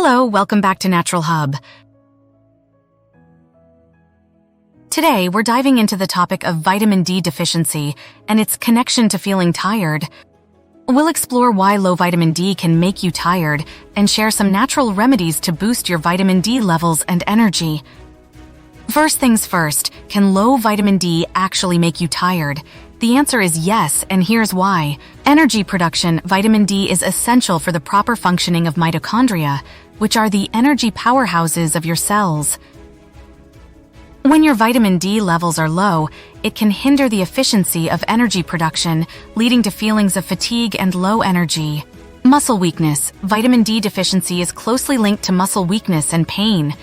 Hello, welcome back to Naturalhub. Today, we're diving into the topic of vitamin D deficiency and its connection to feeling tired. We'll explore why low vitamin D can make you tired and share some natural remedies to boost your vitamin D levels and energy. First things first, can low vitamin D actually make you tired? The answer is yes, and here's why. Energy production, vitamin D is essential for the proper functioning of mitochondria, which are the energy powerhouses of your cells. When your vitamin D levels are low, it can hinder the efficiency of energy production, leading to feelings of fatigue and low energy. Muscle weakness, vitamin D deficiency is closely linked to muscle weakness and pain.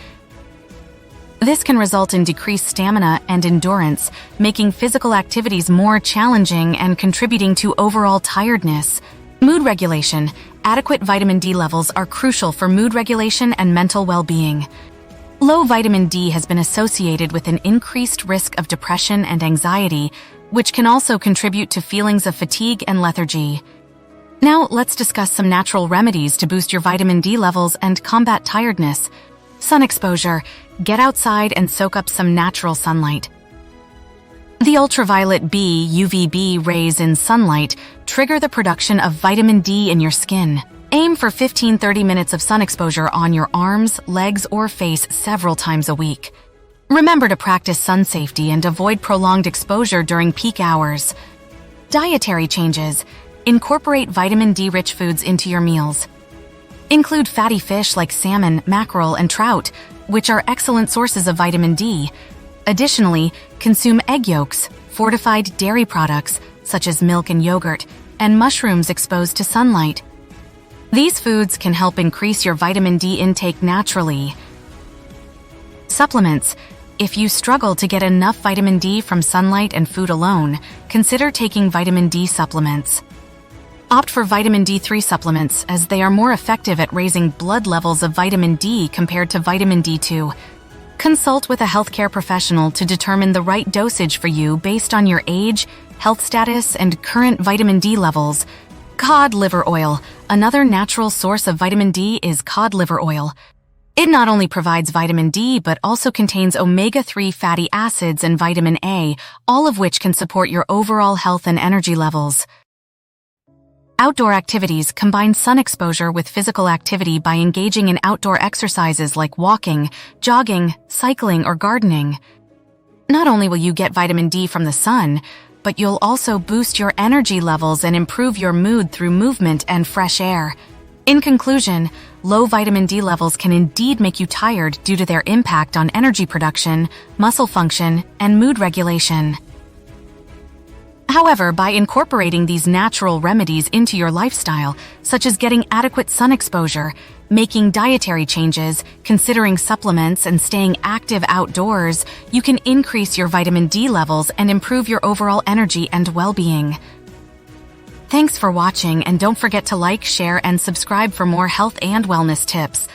This can result in decreased stamina and endurance, making physical activities more challenging and contributing to overall tiredness. Mood regulation. Adequate vitamin D levels are crucial for mood regulation and mental well-being. Low vitamin D has been associated with an increased risk of depression and anxiety, which can also contribute to feelings of fatigue and lethargy. Now, let's discuss some natural remedies to boost your vitamin D levels and combat tiredness. Sun exposure. Get outside and soak up some natural sunlight. The ultraviolet B (UVB) rays in sunlight trigger the production of vitamin D in your skin. Aim for 15-30 minutes of sun exposure on your arms, legs, or face several times a week. Remember to practice sun safety and avoid prolonged exposure during peak hours. Dietary changes. Incorporate vitamin D-rich foods into your meals. Include fatty fish like salmon, mackerel, and trout, which are excellent sources of vitamin D. Additionally, consume egg yolks, fortified dairy products, such as milk and yogurt, and mushrooms exposed to sunlight. These foods can help increase your vitamin D intake naturally. Supplements. If you struggle to get enough vitamin D from sunlight and food alone, consider taking vitamin D supplements. Opt for vitamin D3 supplements as they are more effective at raising blood levels of vitamin D compared to vitamin D2. Consult with a healthcare professional to determine the right dosage for you based on your age, health status, and current vitamin D levels. Cod liver oil. Another natural source of vitamin D is cod liver oil. It not only provides vitamin D, but also contains omega-3 fatty acids and vitamin A, all of which can support your overall health and energy levels. Outdoor activities. Combine sun exposure with physical activity by engaging in outdoor exercises like walking, jogging, cycling, or gardening. Not only will you get vitamin D from the sun, but you'll also boost your energy levels and improve your mood through movement and fresh air. In conclusion, low vitamin D levels can indeed make you tired due to their impact on energy production, muscle function, and mood regulation. However, by incorporating these natural remedies into your lifestyle, such as getting adequate sun exposure, making dietary changes, considering supplements, and staying active outdoors, you can increase your vitamin D levels and improve your overall energy and well-being. Thanks for watching, and don't forget to like, share, and subscribe for more health and wellness tips.